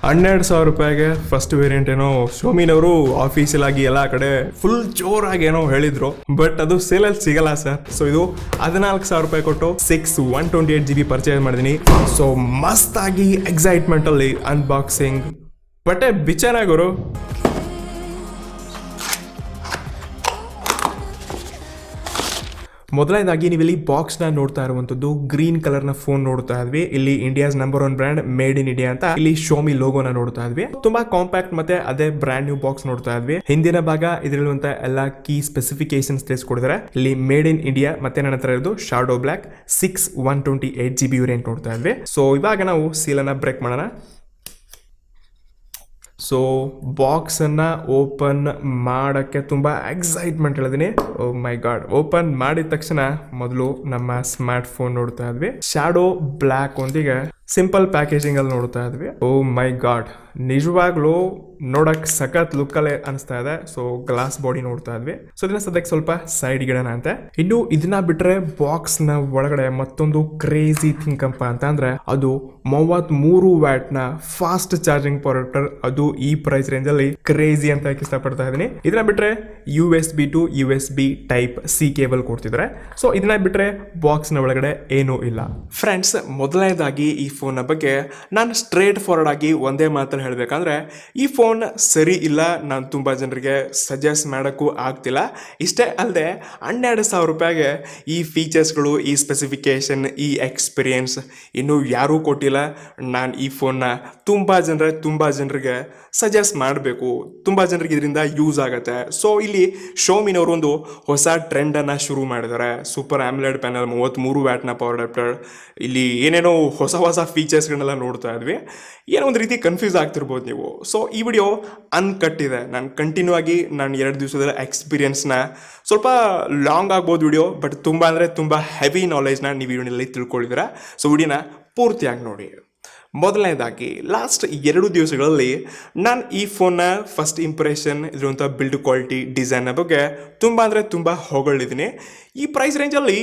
₹12,000 first variant ಏನೋ ಶೋಮಿನವರು official ಆಗಿ ಎಲ್ಲ ಕಡೆ ಫುಲ್ ಜೋರಾಗಿ ಏನೋ ಹೇಳಿದ್ರು, ಬಟ್ ಅದು ಸೇಲಲ್ಲಿ ಸಿಗಲ್ಲ ಸರ್. ಸೊ ಇದು ₹14,000 ಕೊಟ್ಟು 128GB ಪರ್ಚೇಸ್ ಮಾಡಿದೀನಿ. ಸೊ ಮಸ್ತ್ ಆಗಿ ಎಕ್ಸೈಟ್ಮೆಂಟ್ ಅಲ್ಲಿ ಅನ್ಬಾಕ್ಸಿಂಗ್ ಬಟ್ಟೆ ಬಿಚ್ಚನಾಗೋರು. ಮೊದಲನೇದಾಗಿ ನೀವು ಇಲ್ಲಿ ಬಾಕ್ಸ್ನ ನೋಡ್ತಾ ಇರುವಂತದ್ದು ಗ್ರೀನ್ ಕಲರ್ನ ಫೋನ್ ನೋಡ್ತಾ ಇದ್ವಿ. ಇಲ್ಲಿ India's number 1 brand made in India ಅಂತ ಇಲ್ಲಿ ಶೋಮಿ ಲೋಗೋನ ನೋಡ್ತಾ ಇದ್ವಿ. ತುಂಬಾ ಕಾಂಪ್ಯಾಕ್ಟ್ ಮತ್ತೆ ಅದೇ ಬ್ರ್ಯಾಂಡ್ ನ್ಯೂ ಬಾಕ್ಸ್ ನೋಡ್ತಾ ಇದ್ವಿ. ಹಿಂದಿನ ಭಾಗ ಇದರಲ್ಲಿರುವಂತ ಎಲ್ಲಾ ಕೀ ಸ್ಪೆಸಿಫಿಕೇಶನ್ಸ್ ತಿಳಿಸ್ಕೊಡಿದ್ದಾರೆ. ಇಲ್ಲಿ ಮೇಡ್ ಇನ್ ಇಂಡಿಯಾ ಮತ್ತೆ ನನ್ನ ಹತ್ರ ಇರೋದು ಶಾಡೋ ಬ್ಲಾಕ್ 128GB ವೇರಿಯಂಟ್ ನೋಡ್ತಾ ಇದ್ವಿ. ಸೊ ಇವಾಗ ನಾವು ಸೀಲನ್ನ ಬ್ರೇಕ್ ಮಾಡೋಣ. ಸೊ ಬಾಕ್ಸನ್ನು ಓಪನ್ ಮಾಡೋಕ್ಕೆ ತುಂಬ ಎಕ್ಸೈಟ್ಮೆಂಟ್ ಹೇಳಿದೀನಿ. ಓ ಮೈ ಗಾಡ್, ಓಪನ್ ಮಾಡಿದ ತಕ್ಷಣ ಮೊದಲು ನಮ್ಮ ಸ್ಮಾರ್ಟ್ ಫೋನ್ ನೋಡ್ತಾ ಇದ್ವಿ. ಶಾಡೋ ಬ್ಲ್ಯಾಕ್ ಒಂದಿಗೆ ಸಿಂಪಲ್ ಪ್ಯಾಕೇಜಿಂಗ್ ಅಲ್ಲಿ ನೋಡ್ತಾ ಇದ್ವಿ. ಓ ಮೈ ಗಾಡ್, ನಿಜವಾಗ್ಲೂ ನೋಡಕ್ ಸಖತ್ ಲುಕ್ ಅಲ್ಲೇ ಅನಿಸ್ತಾ ಇದೆ. ಸೊ ಗ್ಲಾಸ್ ಬಾಡಿ ನೋಡ್ತಾ ಇದ್ವಿ. ಸೊ ಇದನ್ನ ಸದ್ಯಕ್ಕೆ ಸ್ವಲ್ಪ ಸೈಡ್ ಗಿಡನ ಅಂತೆ. ಇನ್ನು ಇದನ್ನ ಬಿಟ್ರೆ ಬಾಕ್ಸ್ ನ ಒಳಗಡೆ ಮತ್ತೊಂದು ಕ್ರೇಜಿ ಥಿಂಕ್ ಅಪ್ಪ ಅಂತ ಅಂದ್ರೆ ಅದು 33 ವ್ಯಾಟ್ ನ ಫಾಸ್ಟ್ ಚಾರ್ಜಿಂಗ್ ಪವರ್. ಅದು ಈ ಪ್ರೈಸ್ ರೇಂಜ್ ಅಲ್ಲಿ ಕ್ರೇಜಿ ಅಂತ ಇಷ್ಟಪಡ್ತಾ ಇದೀನಿ. ಇದನ್ನ ಬಿಟ್ರೆ USB to USB type C cable ಕೊಡ್ತಿದ್ರೆ. ಸೊ ಇದನ್ನ ಬಿಟ್ರೆ ಬಾಕ್ಸ್ ನ ಒಳಗಡೆ ಏನೂ ಇಲ್ಲ. ಫ್ರೆಂಡ್ಸ್, ಮೊದಲನೇದಾಗಿ ಈ ಫೋನ್ ಬಗ್ಗೆ ನಾನು ಸ್ಟ್ರೇಟ್ ಫಾರ್ವರ್ಡ್ ಆಗಿ ಒಂದೇ ಮಾತಲ್ಲಿ ಹೇಳಬೇಕಂದ್ರೆ ಈ ಫೋನ್ ಸರಿ ಇಲ್ಲ, ನಾನು ತುಂಬ ಜನರಿಗೆ ಸಜೆಸ್ಟ್ ಮಾಡೋಕ್ಕೂ ಆಗ್ತಿಲ್ಲ. ಇಷ್ಟೇ ಅಲ್ಲದೆ ₹12,000 ಈ ಫೀಚರ್ಸ್ಗಳು, ಈ ಸ್ಪೆಸಿಫಿಕೇಶನ್, ಈ ಎಕ್ಸ್ಪೀರಿಯನ್ಸ್ ಇನ್ನೂ ಯಾರೂ ಕೊಟ್ಟಿಲ್ಲ. ನಾನು ಈ ಫೋನ್ನ ತುಂಬ ಜನರಿಗೆ ಸಜೆಸ್ಟ್ ಮಾಡಬೇಕು, ತುಂಬ ಜನರಿಗೆ ಇದರಿಂದ ಯೂಸ್ ಆಗುತ್ತೆ. ಸೊ ಇಲ್ಲಿ ಶೋಮಿನವರು ಒಂದು ಹೊಸ ಟ್ರೆಂಡನ್ನು ಶುರು ಮಾಡಿದ್ದಾರೆ. ಸೂಪರ್ ಆಮ್ಲೆಡ್ ಪ್ಯಾನಲ್, 33 ವ್ಯಾಟ್ನ ಪವರ್ ಅಡಾಪ್ಟರ್, ಇಲ್ಲಿ ಏನೇನೋ ಹೊಸ ಫೀಚರ್ಸ್ಗಳನ್ನೆಲ್ಲ ನೋಡ್ತಾ ಇದ್ವಿ. ಏನೋ ಒಂದು ರೀತಿ ಕನ್ಫ್ಯೂಸ್ ಆಗ್ತಿರ್ಬೋದು ನೀವು. ಸೊ ಈ ವಿಡಿಯೋ ಅನ್ಕಟ್ ಇದೆ. ನಾನು ಕಂಟಿನ್ಯೂ ಆಗಿ ನಾನು 2 ದಿವಸದ ಎಕ್ಸ್ಪೀರಿಯನ್ಸ್ನ ಸ್ವಲ್ಪ ಲಾಂಗ್ ಆಗ್ಬೋದು ವಿಡಿಯೋ, ಬಟ್ ತುಂಬ ಅಂದರೆ ತುಂಬ ಹೆವಿ ನಾಲೆಜ್ನ ನೀವು ವಿಡಿಯೋನಲ್ಲಿ ತಿಳ್ಕೊಂಡಿದ್ದೀರಾ. ಸೊ ವಿಡಿಯೋನ ಪೂರ್ತಿಯಾಗಿ ನೋಡಿ. ಮೊದಲನೇದಾಗಿ ಲಾಸ್ಟ್ 2 ದಿವಸಗಳಲ್ಲಿ ನಾನು ಈ ಫೋನ್ನ ಫಸ್ಟ್ ಇಂಪ್ರೆಷನ್, ಇರುವಂಥ ಬಿಲ್ಡ್ ಕ್ವಾಲಿಟಿ, ಡಿಸೈನ್ನ ಬಗ್ಗೆ ತುಂಬ ಅಂದರೆ ತುಂಬ ಹೊಗಳಿದ್ದೀನಿ. ಈ ಪ್ರೈಸ್ ರೇಂಜಲ್ಲಿ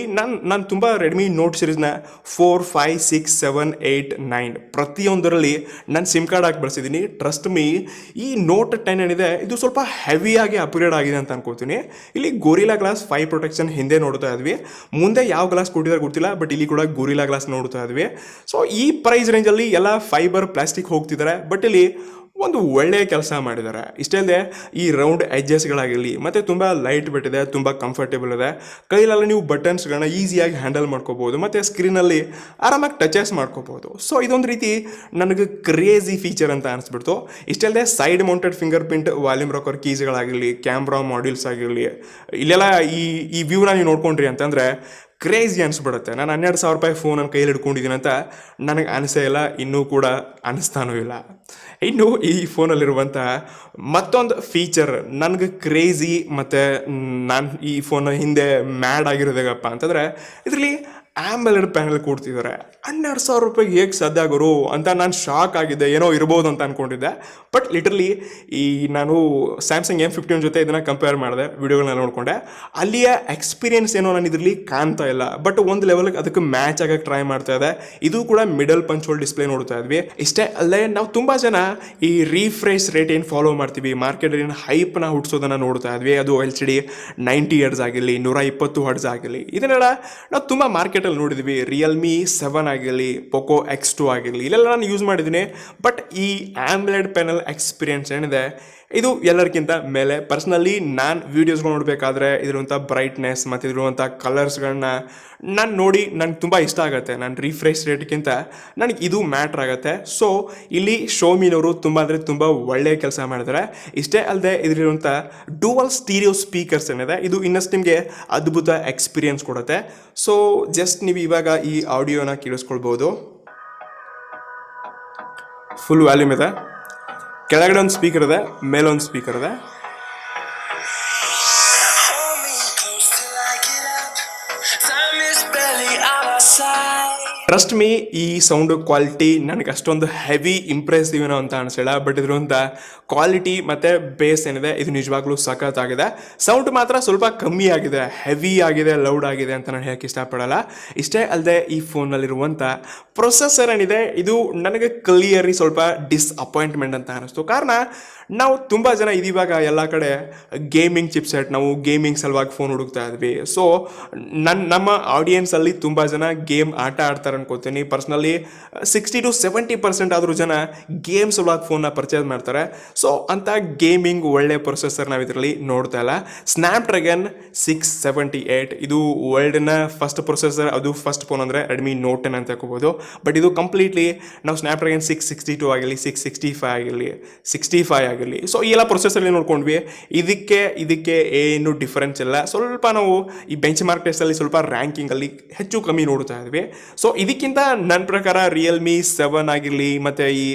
ನಾನು ತುಂಬ ರೆಡ್ಮಿ ನೋಟ್ ಸೀರೀಸ್ನ 4, 5, 6, 7, 8, 9 ಪ್ರತಿಯೊಂದರಲ್ಲಿ ನಾನು ಸಿಮ್ ಕಾರ್ಡ್ ಹಾಕಿ ಬಳಸಿದ್ದೀನಿ. ಟ್ರಸ್ಟ್ ಮೀ, ಈ ನೋಟ್ 10 ಏನಿದೆ ಇದು ಸ್ವಲ್ಪ ಹೆವಿಯಾಗಿ ಅಪ್ಗ್ರೇಡ್ ಆಗಿದೆ ಅಂತ ಅನ್ಕೋತೀನಿ. ಇಲ್ಲಿ ಗೋರಿಲ್ಲಾ ಗ್ಲಾಸ್ 5 ಪ್ರೊಟೆಕ್ಷನ್ ಹಿಂದೆ ನೋಡ್ತಾ ಇದ್ವಿ. ಮುಂದೆ ಯಾವ ಗ್ಲಾಸ್ ಕೊಟ್ಟಿದ್ದಾರೆ ಗೊತ್ತಿಲ್ಲ, ಬಟ್ ಇಲ್ಲಿ ಕೂಡ ಗೋರಿಲ್ಲಾ ಗ್ಲಾಸ್ ನೋಡ್ತಾ ಇದ್ವಿ. ಸೊ ಈ ಪ್ರೈಸ್ ರೇಂಜಲ್ಲಿ ಎಲ್ಲ ಫೈಬರ್ ಪ್ಲಾಸ್ಟಿಕ್ ಹೋಗ್ತಿದ್ದಾರೆ, ಬಟ್ ಇಲ್ಲಿ ಒಂದು ಒಳ್ಳೆಯ ಕೆಲಸ ಮಾಡಿದ್ದಾರೆ. ಇಷ್ಟೇ ಅಲ್ಲದೆ ಈ ರೌಂಡ್ ಎಡ್ಜಸ್ಗಳಾಗಿರಲಿ ಮತ್ತು ತುಂಬ ಲೈಟ್ ಬಿಟ್ಟಿದೆ, ತುಂಬ ಕಂಫರ್ಟೇಬಲ್ ಇದೆ. ಕೈಲೆಲ್ಲ ನೀವು ಬಟನ್ಸ್ಗಳನ್ನ ಈಸಿಯಾಗಿ ಹ್ಯಾಂಡಲ್ ಮಾಡ್ಕೋಬೋದು ಮತ್ತು ಸ್ಕ್ರೀನಲ್ಲಿ ಆರಾಮಾಗಿ ಟಚಸ್ ಮಾಡ್ಕೋಬೋದು. ಸೊ ಇದೊಂದು ರೀತಿ ನನಗೆ ಕ್ರೇಜಿ ಫೀಚರ್ ಅಂತ ಅನಿಸ್ಬಿಡ್ತು. ಇಷ್ಟೇ ಅಲ್ಲದೆ side mounted fingerprint, volume rocker ಕೀಸ್ಗಳಾಗಿರಲಿ, ಕ್ಯಾಮ್ರಾ ಮಾಡ್ಯೂಲ್ಸ್ ಆಗಿರಲಿ, ಇಲ್ಲೆಲ್ಲ ಈ ವ್ಯೂನ ನೀವು ನೋಡ್ಕೊಂಡ್ರಿ ಅಂತಂದರೆ ಕ್ರೇಜಿ ಅನಿಸ್ಬಿಡುತ್ತೆ. ನಾನು ₹12,000 ಫೋನ್ ನನ್ನ ಕೈಯಲ್ಲಿ ಹಿಡ್ಕೊಂಡಿದ್ದೀನಿ ಅಂತ ನನಗೆ ಅನಿಸೇ ಇಲ್ಲ, ಇನ್ನೂ ಕೂಡ ಅನಿಸ್ತಾನೂ ಇಲ್ಲ. ಇನ್ನು ಈ ಫೋನಲ್ಲಿರುವಂಥ ಮತ್ತೊಂದು ಫೀಚರ್ ನನಗೆ ಕ್ರೇಜಿ ಮತ್ತು ನಾನು ಈ ಫೋನ್ ಹಿಂದೆ ಮ್ಯಾಡ್ ಆಗಿರೋದೇಗಪ್ಪ ಅಂತಂದರೆ ಇದರಲ್ಲಿ ಆ್ಯಂಬಲೆಡ್ ಪ್ಯಾನಲ್ ಕೊಡ್ತಿದ್ದಾರೆ. ₹12,000 ಹೇಗೆ ಸಾಧ್ಯ ಆಗೋರು ಅಂತ ನಾನು ಶಾಕ್ ಆಗಿದ್ದೆ. ಏನೋ ಇರ್ಬೋದು ಅಂತ ಅಂದ್ಕೊಂಡಿದ್ದೆ, ಬಟ್ ಲಿಟ್ರಲಿ ಈ ನಾನು ಸ್ಯಾಮ್ಸಂಗ್ M15 ಜೊತೆ ಇದನ್ನು ಕಂಪೇರ್ ಮಾಡಿದೆ, ವಿಡಿಯೋಗಳನ್ನ ನೋಡಿಕೊಂಡೆ. ಅಲ್ಲಿಯ ಎಕ್ಸ್ಪೀರಿಯನ್ಸ್ ಏನೋ ನಾನು ಇದರಲ್ಲಿ ಕಾಣ್ತಾ ಇಲ್ಲ, ಬಟ್ ಒಂದು ಲೆವೆಲ್ಗೆ ಅದಕ್ಕೆ ಮ್ಯಾಚ್ ಆಗಕ್ಕೆ ಟ್ರೈ ಮಾಡ್ತಾ ಇದೆ. ಇದು ಕೂಡ ಮಿಡಲ್ ಪಂಚ್ ಹೋಲ್ ಡಿಸ್ಪ್ಲೇ ನೋಡ್ತಾ ಇದ್ವಿ. ಇಷ್ಟೇ ಅಲ್ಲೇ ನಾವು ತುಂಬ ಜನ ಈ ರೀಫ್ರೆಶ್ ರೇಟ್ ಏನು ಫಾಲೋ ಮಾಡ್ತೀವಿ, ಮಾರ್ಕೆಟಲ್ಲಿ ಹೈಪ್ನ ಹುಟ್ಟಿಸೋದನ್ನು ನೋಡ್ತಾ ಇದ್ವಿ. ಅದು LCD 90 Hz ಆಗಿರಲಿ, 120 Hz ಆಗಿರಲಿ, ಇದನ್ನೆಲ್ಲ ನಾವು ತುಂಬ ಮಾರ್ಕೆಟಲ್ಲಿ ನೋಡಿದ್ವಿ. ರಿಯಲ್ಮಿ 7 ಆಗಿರಲಿ, ಪೊಕೋ X2 ಆಗಿರಲಿ, ಇಲ್ಲೆಲ್ಲ ನಾನು ಯೂಸ್ ಮಾಡಿದ್ದೀನಿ. ಬಟ್ ಈ ಆಮ್ಲೆಡ್ ಪ್ಯಾನಲ್ ಎಕ್ಸ್ಪೀರಿಯನ್ಸ್ ಏನಿದೆ ಇದು ಎಲ್ಲರಿಗಿಂತ ಮೇಲೆ. ಪರ್ಸ್ನಲಿ ನಾನು ವೀಡಿಯೋಸ್ಗಳು ನೋಡಬೇಕಾದ್ರೆ ಇದಿರುವಂಥ ಬ್ರೈಟ್ನೆಸ್ ಮತ್ತು ಇದಿರುವಂಥ ಕಲರ್ಸ್ಗಳನ್ನ ನಾನು ನೋಡಿ ನನಗೆ ತುಂಬ ಇಷ್ಟ ಆಗುತ್ತೆ. ನಾನು ರಿಫ್ರೆಶ್ ರೇಟ್ಗಿಂತ ನನಗೆ ಇದು ಮ್ಯಾಟ್ರ್ ಆಗುತ್ತೆ. ಸೊ ಇಲ್ಲಿ ಶೋಮಿನವರು ತುಂಬ ಅಂದರೆ ತುಂಬ ಒಳ್ಳೆಯ ಕೆಲಸ ಮಾಡಿದ್ದಾರೆ. ಇಷ್ಟೇ ಅಲ್ಲದೆ ಇದರಿರುವಂಥ ಡುವಲ್ ಸ್ಟೀರಿಯೋ ಸ್ಪೀಕರ್ಸ್ ಏನಿದೆ ಇದು ಇನ್ನಷ್ಟು ನಿಮಗೆ ಅದ್ಭುತ ಎಕ್ಸ್ಪೀರಿಯನ್ಸ್ ಕೊಡುತ್ತೆ. ಸೊ ಜಸ್ಟ್ ನೀವು ಇವಾಗ ಈ ಆಡಿಯೋನ ಕೇಳಿಸ್ಕೊಳ್ಬೋದು. ಫುಲ್ ವ್ಯಾಲ್ಯೂಮ್ ಇದೆ, ಕೆಳಗಡೆ ಒಂದು ಸ್ಪೀಕರ್ ಇದೆ, ಮೇಲೊಂದು ಸ್ಪೀಕರ್ ಇದೆ. ಟ್ರಸ್ಟ್ ಮೀ, ಈ ಸೌಂಡ್ ಕ್ವಾಲಿಟಿ ನನಗೆ ಅಷ್ಟೊಂದು ಹೆವಿ ಇಂಪ್ರೆಸಿವ್ ಏನೋ ಅಂತ ಅನಿಸಿಲ್ಲ, ಬಟ್ ಇದ್ರಂತ ಕ್ವಾಲಿಟಿ ಮತ್ತು ಬೇಸ್ ಏನಿದೆ ಇದು ನಿಜವಾಗ್ಲೂ ಸಖತ್ತಾಗಿದೆ. ಸೌಂಡ್ ಮಾತ್ರ ಸ್ವಲ್ಪ ಕಮ್ಮಿ ಆಗಿದೆ, ಹೆವಿ ಆಗಿದೆ, ಲೌಡ್ ಆಗಿದೆ ಅಂತ ನಾನು ಹೇಳಕ್ಕೆ ಇಷ್ಟಪಡಲ್ಲ. ಇಷ್ಟೇ ಅಲ್ಲದೆ ಈ ಫೋನ್ನಲ್ಲಿರುವಂಥ ಪ್ರೊಸೆಸರ್ ಏನಿದೆ ಇದು ನನಗೆ ಕ್ಲಿಯರ್ಲಿ ಸ್ವಲ್ಪ ಡಿಸ್ಅಪಾಯಿಂಟ್ಮೆಂಟ್ ಅಂತ ಅನಿಸ್ತು. ಕಾರಣ ನಾವು ತುಂಬ ಜನ ಇದೀವಾಗ ಎಲ್ಲ ಕಡೆ ಗೇಮಿಂಗ್ ಚಿಪ್ಸೆಟ್, ನಾವು ಗೇಮಿಂಗ್ ಸಲುವಾಗಿ ಫೋನ್ ಹುಡುಕ್ತಾ ಇದ್ವಿ. ಸೊ ನಮ್ಮ ಆಡಿಯನ್ಸಲ್ಲಿ ತುಂಬ ಜನ ಗೇಮ್ ಆಟ ಆಡ್ತಾರೆ ಅನ್ಕೋತೀನಿ. ಪರ್ಸ್ನಲಿ 60-70% ಆದರೂ ಜನ ಗೇಮ್ ಸಲುವಾಗಿ ಫೋನ್ನ ಪರ್ಚೇಸ್ ಮಾಡ್ತಾರೆ. ಸೊ ಅಂತ ಗೇಮಿಂಗ್ ಒಳ್ಳೆ ಪ್ರೊಸೆಸರ್ ನಾವು ಇದರಲ್ಲಿ ನೋಡ್ತಾ ಇಲ್ಲ. ಸ್ನ್ಯಾಪ್ಡ್ರ್ಯಾಗನ್ 678 ಇದು ವರ್ಲ್ಡ್ನ ಫಸ್ಟ್ ಪ್ರೊಸೆಸರ್, ಅದು ಫಸ್ಟ್ ಫೋನ್ ಅಂದರೆ ರೆಡ್ಮಿ ನೋಟ್ 10 ಅಂತ ಹೇಳ್ಕೋಬೋದು. ಬಟ್ ಇದು ಕಂಪ್ಲೀಟ್ಲಿ ನಾವು ಸ್ನ್ಯಾಪ್ಡ್ರ್ಯಾಗನ್ 662 ಆಗಿರಲಿ, 665 ಆಗಿರಲಿ, 65 ಆಗಿರಲಿ, ಸೊ ಈ ಎಲ್ಲ ಪ್ರೊಸೆಸರ್ಲಿ ನೋಡ್ಕೊಂಡ್ವಿ. ಇದಕ್ಕೆ ಏನು ಡಿಫರೆನ್ಸ್ ಇಲ್ಲ. ಸ್ವಲ್ಪ ನಾವು ಈ ಬೆಂಚ್ ಮಾರ್ಕ್ ಟೆಸ್ಟಲ್ಲಿ ಸ್ವಲ್ಪ ರ್ಯಾಂಕಿಂಗಲ್ಲಿ ಹೆಚ್ಚು ಕಮ್ಮಿ ನೋಡ್ತಾ ಇದ್ವಿ. ಸೊ ಇದಕ್ಕಿಂತ ನನ್ನ ಪ್ರಕಾರ ರಿಯಲ್ಮಿ 7 ಆಗಿರಲಿ ಮತ್ತು ಈ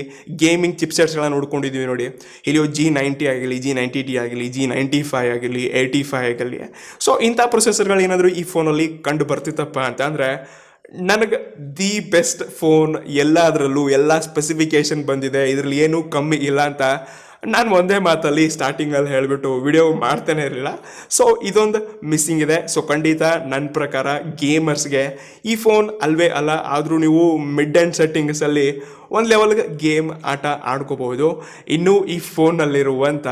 ಗೇಮಿಂಗ್ ಚಿಪ್ಸೆಟ್ಸ್ಗಳನ್ನ ನೋಡ್ಕೊಂಡಿದ್ದೀವಿ ನೋಡಿ. ಇಲ್ಲಿ G90 ಆಗಿರಲಿ, G90T ಆಗಿರಲಿ, G95 ಆಗಿರಲಿ, 85 ಆಗಿರಲಿ, ಸೊ ಇಂಥ ಪ್ರೊಸೆಸರ್ಗಳು ಏನಾದರೂ ಈ ಫೋನಲ್ಲಿ ಕಂಡು ಬರ್ತಿತ್ತಪ್ಪ ಅಂತ ಅಂದರೆ ನನಗೆ ದಿ ಬೆಸ್ಟ್ ಫೋನ್ ಎಲ್ಲದರಲ್ಲೂ ಎಲ್ಲ ಸ್ಪೆಸಿಫಿಕೇಶನ್ ಬಂದಿದೆ, ಇದರಲ್ಲಿ ಏನೂ ಕಮ್ಮಿ ಇಲ್ಲ ಅಂತ ನಾನು ಒಂದೇ ಮಾತಲ್ಲಿ ಸ್ಟಾರ್ಟಿಂಗಲ್ಲಿ ಹೇಳಿಬಿಟ್ಟು ವಿಡಿಯೋ ಮಾಡ್ತಾನೆ ಇರಲಿಲ್ಲ. ಸೊ ಇದೊಂದು ಮಿಸ್ಸಿಂಗ್ ಇದೆ. ಸೊ ಖಂಡಿತ ನನ್ನ ಪ್ರಕಾರ ಗೇಮರ್ಸ್ಗೆ ಈ ಫೋನ್ ಅಲ್ವೇ ಅಲ್ಲ. ಆದರೂ ನೀವು ಮಿಡ್ ಆ್ಯಂಡ್ ಸೆಟ್ಟಿಂಗ್ಸಲ್ಲಿ ಒಂದು ಲೆವೆಲ್ಗೆ ಗೇಮ್ ಆಟ ಆಡ್ಕೋಬಹುದು. ಇನ್ನು ಈ ಫೋನ್ನಲ್ಲಿರುವಂಥ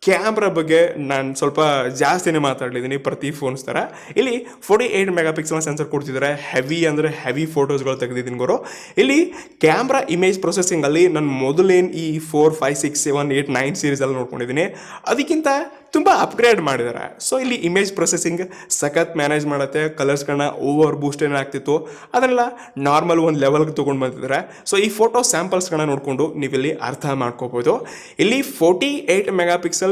ಕ್ಯಾಮ್ರಾ ಬಗ್ಗೆ ನಾನು ಸ್ವಲ್ಪ ಜಾಸ್ತಿನೇ ಮಾತಾಡಲಿದ್ದೀನಿ ಪ್ರತಿ ಫೋನ್ಸ್ ಥರ. ಇಲ್ಲಿ 48 ಮೆಗಾಪಿಕ್ಸೆಲ್ ಸೆನ್ಸರ್ ಕೊಡ್ತಿದ್ದಾರೆ. ಹೆವಿ ಅಂದರೆ ಹೆವಿ ಫೋಟೋಸ್ಗಳು ತೆಗೆದಿದ್ದೀನಿ ಗುರು. ಇಲ್ಲಿ ಕ್ಯಾಮ್ರಾ ಇಮೇಜ್ ಪ್ರೊಸೆಸಿಂಗಲ್ಲಿ ನಾನು ಮೊದಲೇನು ಈ 4, 5, 6, 7, 8, 9 ಸೀರೀಸಲ್ಲಿ ನೋಡ್ಕೊಂಡಿದ್ದೀನಿ, ಅದಕ್ಕಿಂತ ತುಂಬ ಅಪ್ಗ್ರೇಡ್ ಮಾಡಿದ್ದಾರೆ. ಸೊ ಇಲ್ಲಿ ಇಮೇಜ್ ಪ್ರೊಸೆಸಿಂಗ್ ಸಖತ್ ಮ್ಯಾನೇಜ್ ಮಾಡುತ್ತೆ. ಕಲರ್ಸ್ಗಳನ್ನ ಓವರ್ ಬೂಸ್ಟ್ ಏನಾಗ್ತಿತ್ತು ಅದನ್ನೆಲ್ಲ ನಾರ್ಮಲ್ ಒಂದು ಲೆವೆಲ್ಗೆ ತೊಗೊಂಡು ಬಂದಿದ್ದಾರೆ. ಸೊ ಈ ಫೋಟೋ ಸ್ಯಾಂಪಲ್ಸ್ಗಳನ್ನ ನೋಡಿಕೊಂಡು ನೀವಿಲ್ಲಿ ಅರ್ಥ ಮಾಡ್ಕೋಬೋದು. ಇಲ್ಲಿ 48 ಮೆಗಾಪಿಕ್ಸೆಲ್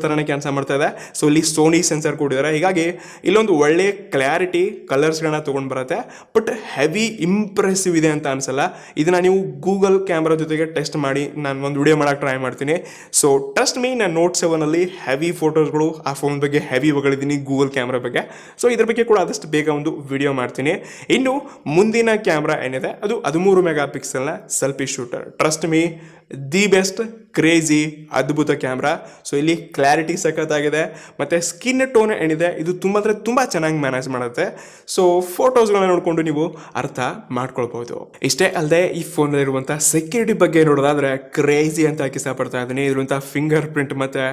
ಥರನೇ ಕೆಲಸ ಮಾಡ್ತಾ ಇದೆ. ಸೊ ಇಲ್ಲಿ ಸೋನಿ ಸೆನ್ಸರ್ ಕೊಟ್ಟಿದ್ದಾರೆ, ಹೀಗಾಗಿ ಇಲ್ಲೊಂದು ಒಳ್ಳೆ ಕ್ಲಾರಿಟಿ ಕಲರ್ಸ್ಗಳನ್ನ ತೊಗೊಂಡು ಬರುತ್ತೆ. ಬಟ್ ಹೆವಿ ಇಂಪ್ರೆಸಿವ್ ಇದೆ ಅಂತ ಅನಿಸಲ್ಲ. ಇದನ್ನು ನೀವು ಗೂಗಲ್ ಕ್ಯಾಮ್ರಾ ಜೊತೆಗೆ ಟೆಸ್ಟ್ ಮಾಡಿ ನಾನು ಒಂದು ವಿಡಿಯೋ ಮಾಡೋಕ್ಕೆ ಟ್ರೈ ಮಾಡ್ತೀನಿ. ಸೊ ಟ್ರಸ್ಟ್ ಮೀ, ನಾನು ನೋಟ್ 7 ಹೆವಿ ಫೋಟೋಸ್ಗಳು ಆ ಫೋನ್ ಬಗ್ಗೆ ಹೆವಿ ಹೊಗಳಿದ್ದೀನಿ, ಗೂಗಲ್ ಕ್ಯಾಮ್ರಾ ಬಗ್ಗೆ. ಸೊ ಇದ್ರ ಬಗ್ಗೆ ಕೂಡ ಆದಷ್ಟು ಬೇಗ ಒಂದು ವಿಡಿಯೋ ಮಾಡ್ತೀನಿ. ಇನ್ನು ಮುಂದಿನ ಕ್ಯಾಮ್ರಾ ಏನಿದೆ ಅದು 13 ಮೆಗಾಪಿಕ್ಸೆಲ್ನ selfie shooter. Trust me, the best, crazy, ಅದ್ಭುತ ಕ್ಯಾಮ್ರಾ. ಸೊ ಇಲ್ಲಿ ಕ್ಲಾರಿಟಿ ಸಖತ್ತಾಗಿದೆ ಮತ್ತು ಸ್ಕಿನ್ ಟೋನ್ ಏನಿದೆ ಇದು ತುಂಬ ಅಂದರೆ ತುಂಬ ಚೆನ್ನಾಗಿ ಮ್ಯಾನೇಜ್ ಮಾಡುತ್ತೆ. ಸೊ ಫೋಟೋಸ್ಗಳನ್ನ ನೋಡಿಕೊಂಡು ನೀವು ಅರ್ಥ ಮಾಡ್ಕೊಳ್ಬೋದು. ಇಷ್ಟೇ ಅಲ್ಲದೆ ಈ ಫೋನಲ್ಲಿರುವಂಥ ಸೆಕ್ಯೂರಿಟಿ ಬಗ್ಗೆ ನೋಡೋದಾದರೆ ಕ್ರೇಜಿ ಅಂತ ಇಷ್ಟಪಡ್ತಾ ಇದ್ದೀನಿ. ಇರುವಂಥ ಫಿಂಗರ್ ಪ್ರಿಂಟ್ ಮತ್ತು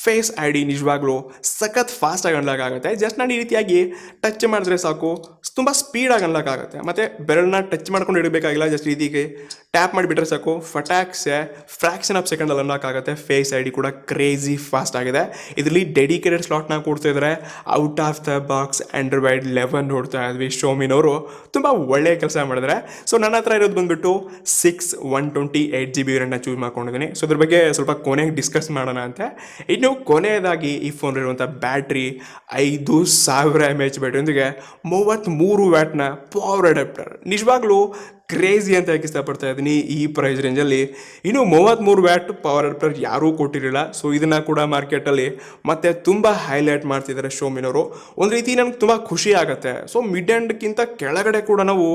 ಫೇಸ್ ID ನಿಜವಾಗ್ಲೂ ಸಖತ್ ಫಾಸ್ಟಾಗಿ ಅನ್ಲಾಕ್ ಆಗುತ್ತೆ. ಜಸ್ಟ್ ನಾನು ಈ ರೀತಿಯಾಗಿ ಟಚ್ ಮಾಡಿದ್ರೆ ಸಾಕು, ತುಂಬ ಸ್ಪೀಡಾಗಿ ಅನ್ಲಾಕ್ ಆಗುತ್ತೆ. ಮತ್ತು ಬೆರಳನ್ನ ಟಚ್ ಮಾಡ್ಕೊಂಡು ಇಡಬೇಕಾಗಿಲ್ಲ, ಜಸ್ಟ್ ರೀತಿಗೆ ಟ್ಯಾಪ್ ಮಾಡಿಬಿಟ್ರೆ ಸಾಕು, ಫಟಾಕ್ಸೆ ಫ್ರಾಕ್ಷನ್ ಆಫ್ ಸೆಕೆಂಡಲ್ಲಿ ಅನ್ಲಾಕ್ ಆಗುತ್ತೆ. ಫೇಸ್ ID ಕೂಡ ಕ್ರೇಜಿ ಫಾಸ್ಟ್ ಆಗಿದೆ. ಇದರಲ್ಲಿ ಡೆಡಿಕೇಟೆಡ್ ಸ್ಲಾಟ್ನ ಕೊಡ್ತಾ ಇದ್ದಾರೆ. Out of the box Android 11 ನೋಡ್ತಾ ಇದ್ವಿ. ಶೋಮಿನವರು ತುಂಬ ಒಳ್ಳೆಯ ಕೆಲಸ ಮಾಡಿದ್ರೆ. ಸೊ ನನ್ನ ಹತ್ರ ಇರೋದು ಬಂದುಬಿಟ್ಟು 128GB ವೇರಿಯಂಟ್ನ ಚೂಸ್ ಮಾಡ್ಕೊಂಡಿದ್ದೀನಿ. ಸೊ ಅದ್ರ ಬಗ್ಗೆ ಸ್ವಲ್ಪ ಕೊನೆಗೆ ಡಿಸ್ಕಸ್ ಮಾಡೋಣ ಅಂತ. ಇನ್ನು ಕೊನೆಯದಾಗಿ ಈ ಫೋನ್ ಇರುವಂಥ ಬ್ಯಾಟ್ರಿ 5000 mAh ಬ್ಯಾಟ್ರಿಯೊಂದಿಗೆ 33 ವ್ಯಾಟ್ನ ಪವರ್ ಅಡಾಪ್ಟರ್. ನಿಜವಾಗ್ಲೂ ಕ್ರೇಜಿ ಅಂತ ಇಷ್ಟಪಡ್ತಾ ಇದ್ದೀನಿ ಈ ಪ್ರೈಸ್ ರೇಂಜಲ್ಲಿ. ಇನ್ನು 33 ವ್ಯಾಟ್ ಪವರ್ ಅಡಾಪ್ಟರ್ ಯಾರೂ ಕೊಟ್ಟಿರಲಿಲ್ಲ. ಸೊ ಇದನ್ನು ಕೂಡ ಮಾರ್ಕೆಟಲ್ಲಿ ಮತ್ತೆ ತುಂಬ ಹೈಲೈಟ್ ಮಾಡ್ತಿದ್ದಾರೆ ಶೋಮಿನವರು. ಒಂದು ರೀತಿ ನನಗೆ ತುಂಬ ಖುಷಿ ಆಗುತ್ತೆ. ಸೊ ಮಿಡ್ ಎಂಡ್ಗಿಂತ ಕೆಳಗಡೆ ಕೂಡ ನಾವು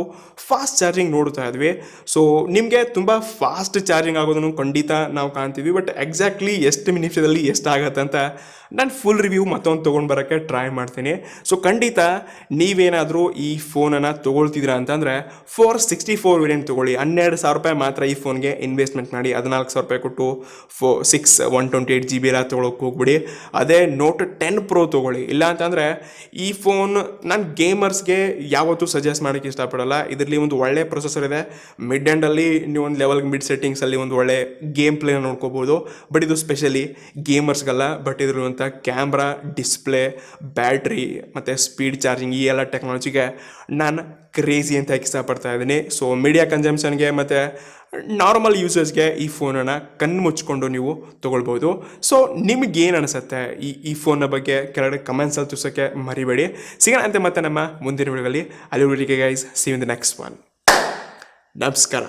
ಫಾಸ್ಟ್ ಚಾರ್ಜಿಂಗ್ ನೋಡ್ತಾ ಇದ್ವಿ. ಸೊ ನಿಮಗೆ ತುಂಬ ಫಾಸ್ಟ್ ಚಾರ್ಜಿಂಗ್ ಆಗೋದನ್ನು ಖಂಡಿತ ನಾವು ಕಾಣ್ತೀವಿ. ಬಟ್ ಎಕ್ಸಾಕ್ಟ್ಲಿ ಎಷ್ಟು ನಿಮಿಷದಲ್ಲಿ ಎಷ್ಟಾಗತ್ತೆ ಅಂತ ನಾನು ಫುಲ್ ರಿವ್ಯೂ ಮತ್ತೊಂದು ತೊಗೊಂಡು ಬರೋಕ್ಕೆ ಟ್ರೈ ಮಾಡ್ತೀನಿ. ಸೊ ಖಂಡಿತ ನೀವೇನಾದರೂ ಈ ಫೋನನ್ನು ತೊಗೊಳ್ತಿದ್ದೀರಾ ಅಂತಂದರೆ 464 ವೇರಿಯಂಟ್ ತೊಗೊಳ್ಳಿ. 12,000 ರೂಪಾಯಿ ಮಾತ್ರ ಈ ಫೋನ್ಗೆ ಇನ್ವೆಸ್ಟ್ಮೆಂಟ್ ಮಾಡಿ. 14,000 ರೂಪಾಯಿ ಕೊಟ್ಟು 128GB ಎಲ್ಲ ತೊಗೊಳಕ್ಕೆ ಹೋಗ್ಬಿಡಿ. ಅದೇ ನೋಟ್ 10 Pro ತೊಗೊಳ್ಳಿ. ಇಲ್ಲ ಅಂತಂದರೆ ಈ ಫೋನ್ ನಾನು ಗೇಮರ್ಸ್ಗೆ ಯಾವತ್ತೂ ಸಜೆಸ್ಟ್ ಮಾಡೋಕ್ಕೆ ಇಷ್ಟಪಡಲ್ಲ. ಇದರಲ್ಲಿ ಒಂದು ಒಳ್ಳೆ ಪ್ರೊಸೆಸರ್ ಇದೆ. ಮಿಡ್ ಎಂಡಲ್ಲಿ ನೀವು ಒಂದು ಲೆವೆಲ್ಗೆ ಮಿಡ್ ಸೆಟ್ಟಿಂಗ್ಸಲ್ಲಿ ಒಂದು ಒಳ್ಳೆ ಗೇಮ್ ಪ್ಲೇನ ನೋಡ್ಕೋಬೋದು. ಬಟ್ ಇದು ಸ್ಪೆಷಲಿ ಗೇಮರ್ಸ್ಗಲ್ಲ. ಬಟ್ ಇದರಲ್ಲಿ ಕ್ಯಾಮ್ರಾ, ಡಿಸ್ಪ್ಲೇ, ಬ್ಯಾಟ್ರಿ ಮತ್ತು ಸ್ಪೀಡ್ ಚಾರ್ಜಿಂಗ್ ಈ ಎಲ್ಲ ಟೆಕ್ನಾಲಜಿಗೆ ನಾನು ಕ್ರೇಜಿ ಅಂತ ಇಷ್ಟಪಡ್ತಾ ಇದ್ದೀನಿ. ಸೊ ಮೀಡಿಯಾ ಕನ್ಸಂಪ್ಷನ್ಗೆ ಮತ್ತು ನಾರ್ಮಲ್ ಯೂಸರ್ಸ್ಗೆ ಈ ಫೋನನ್ನು ಕಣ್ಣು ಮುಚ್ಕೊಂಡು ನೀವು ತೊಗೊಳ್ಬೋದು. ಸೊ ನಿಮಗೇನು ಅನಿಸುತ್ತೆ ಈ ಫೋನ್ನ ಬಗ್ಗೆ ಕೆಳಗಡೆ ಕಮೆಂಟ್ಸಲ್ಲಿ ತಿಳಿಸೋಕ್ಕೆ ಮರಿಬೇಡಿ. ಸಿಗೋಣ ಅಂತ ಮತ್ತೆ ನಮ್ಮ ಮುಂದಿನ ವಿಡಿಯೋದಲ್ಲಿ. ಅಲ್ಲಿವರೆಗೆ guys, see you in the next one. ನಮಸ್ಕಾರ.